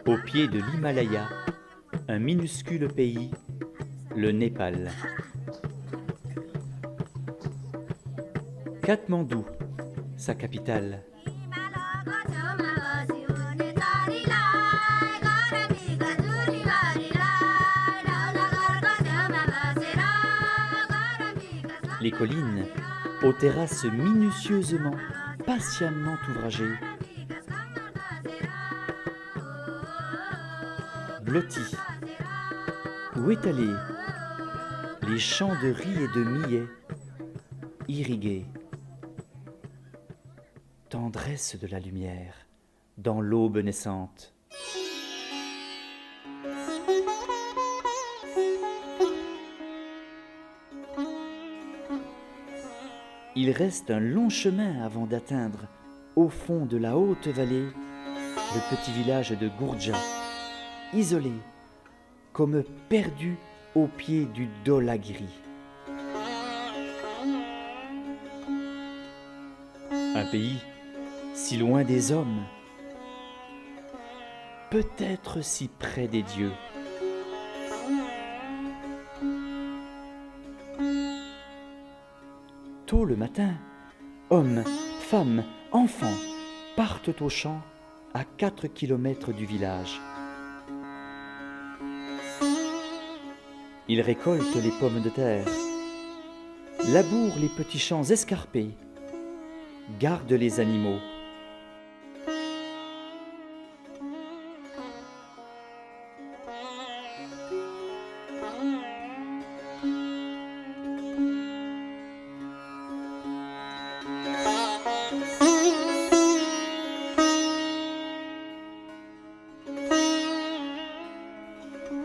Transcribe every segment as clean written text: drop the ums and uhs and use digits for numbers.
Au pied de l'Himalaya, un minuscule pays, le Népal. Katmandou, sa capitale. Les collines, aux terrasses minutieusement, patiemment ouvragées. Blotties, où étalés les champs de riz et de millet, irrigués. Tendresse de la lumière dans l'aube naissante. Il reste un long chemin avant d'atteindre, au fond de la haute vallée, le petit village de Gourdja, isolé, comme perdu au pied du Dholagiri. Un pays si loin des hommes, peut-être si près des dieux. Tôt le matin, hommes, femmes, enfants partent au champ à 4 kilomètres du village. Ils récoltent les pommes de terre, labourent les petits champs escarpés, gardent les animaux.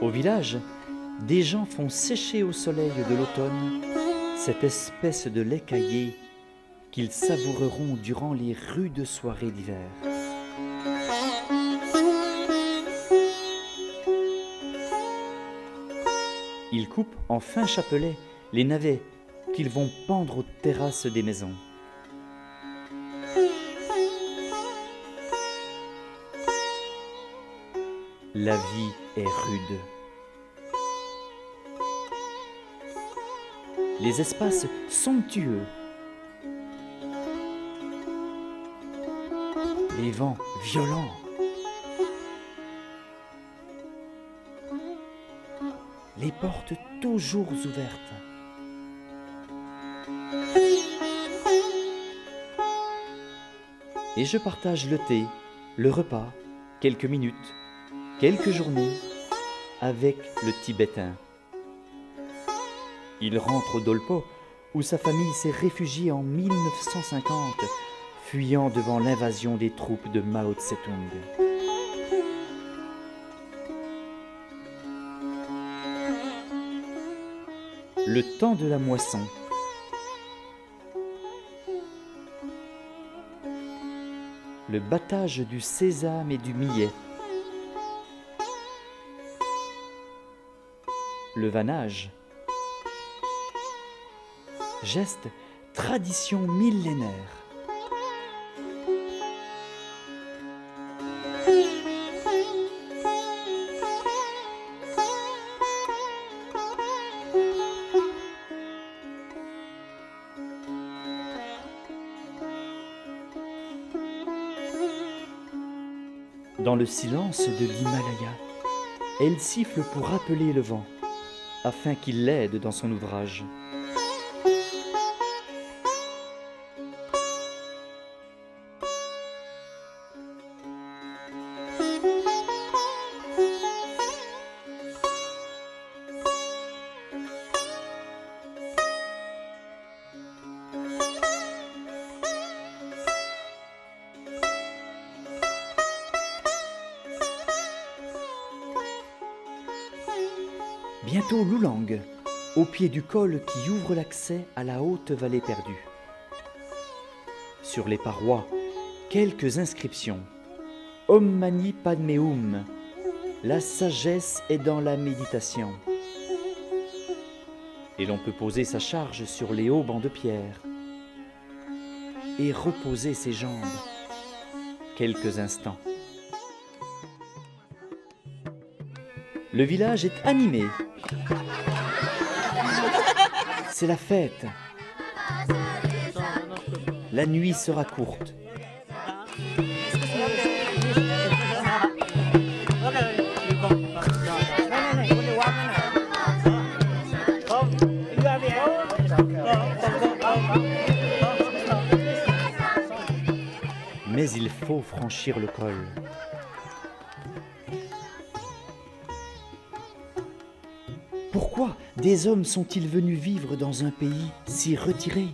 Au village, des gens font sécher au soleil de l'automne cette espèce de lait caillé qu'ils savoureront durant les rudes soirées d'hiver. Ils coupent en fins chapelets les navets qu'ils vont pendre aux terrasses des maisons. La vie est rude. Les espaces somptueux. Les vents violents. Les portes toujours ouvertes. Et je partage le thé, le repas, quelques minutes, quelques journées avec le Tibétain. Il rentre au Dolpo, où sa famille s'est réfugiée en 1950, fuyant devant l'invasion des troupes de Mao Tse-tung. Le temps de la moisson. Le battage du sésame et du millet. Le vanage. Geste, tradition millénaire. Dans le silence de l'Himalaya, elle siffle pour rappeler le vent, afin qu'il l'aide dans son ouvrage. Bientôt Lulang, au pied du col qui ouvre l'accès à la haute vallée perdue. Sur les parois, quelques inscriptions. Om Mani Padme Hum, la sagesse est dans la méditation. Et l'on peut poser sa charge sur les hauts bancs de pierre et reposer ses jambes quelques instants. Le village est animé. C'est la fête. La nuit sera courte. Mais il faut franchir le col. Pourquoi des hommes sont-ils venus vivre dans un pays si retiré?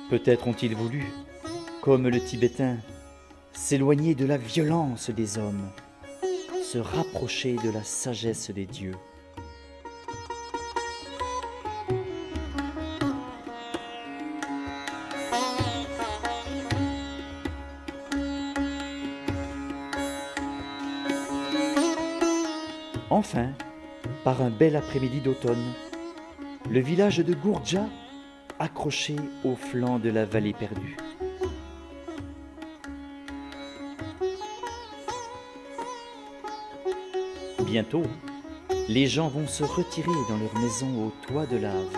Peut-être ont-ils voulu, comme le Tibétain, s'éloigner de la violence des hommes, se rapprocher de la sagesse des dieux. Enfin, par un bel après-midi d'automne, le village de Gourdja, accroché au flanc de la vallée perdue. Bientôt, les gens vont se retirer dans leur maison au toit de lave.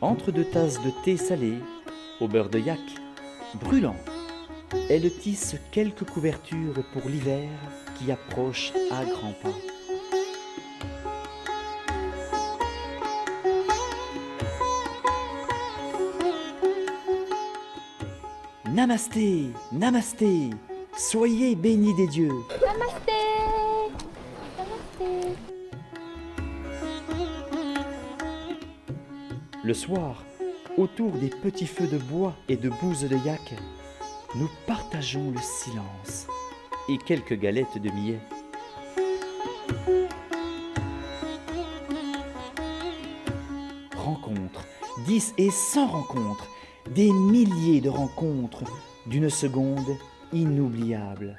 Entre deux tasses de thé salé, au beurre de yak, brûlant, elle tisse quelques couvertures pour l'hiver qui approche à grands pas. Namasté, namasté, soyez bénis des dieux. Namasté, namasté. Le soir, autour des petits feux de bois et de bouse de yak, nous partageons le silence et quelques galettes de millet. Rencontres, 10 et 100 rencontres, des milliers de rencontres d'une seconde inoubliable.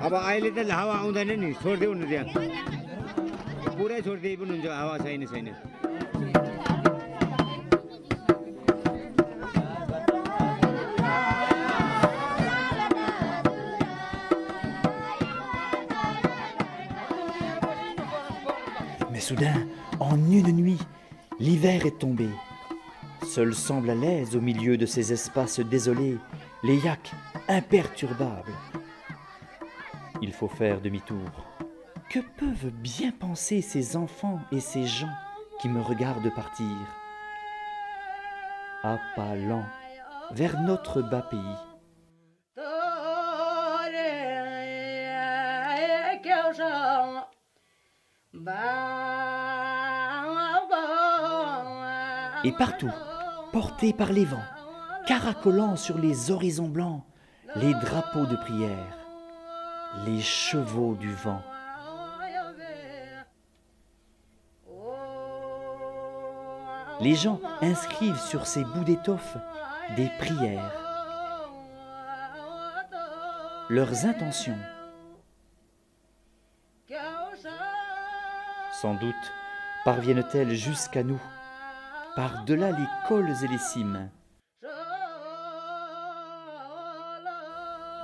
अब अहिले त हावा आउँदैन नि छोड्दै हुनु त्यहाँ पुरै छोड्दै पनि हुन्छ हावा छैन Mais soudain, en une nuit, l'hiver est tombé. Seuls semblent à l'aise au milieu de ces espaces désolés les yaks imperturbables. Il faut faire demi-tour. Que peuvent bien penser ces enfants et ces gens qui me regardent partir? À pas lents, vers notre bas pays. Et partout, portés par les vents, caracolant sur les horizons blancs, les drapeaux de prière, les chevaux du vent. Les gens inscrivent sur ces bouts d'étoffe des prières, leurs intentions. Sans doute parviennent-elles jusqu'à nous, par-delà les cols et les cimes.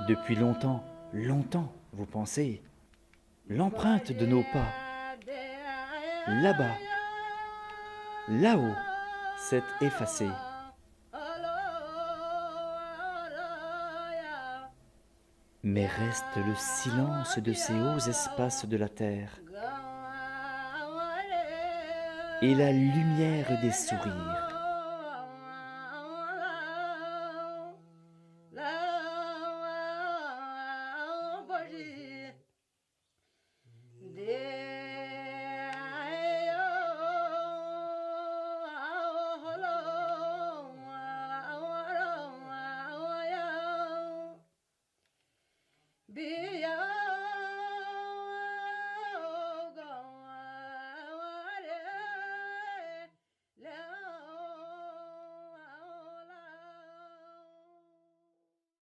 Depuis longtemps, longtemps, vous pensez, l'empreinte de nos pas, là-bas, là-haut, s'est effacée. Mais reste le silence de ces hauts espaces de la terre et la lumière des sourires.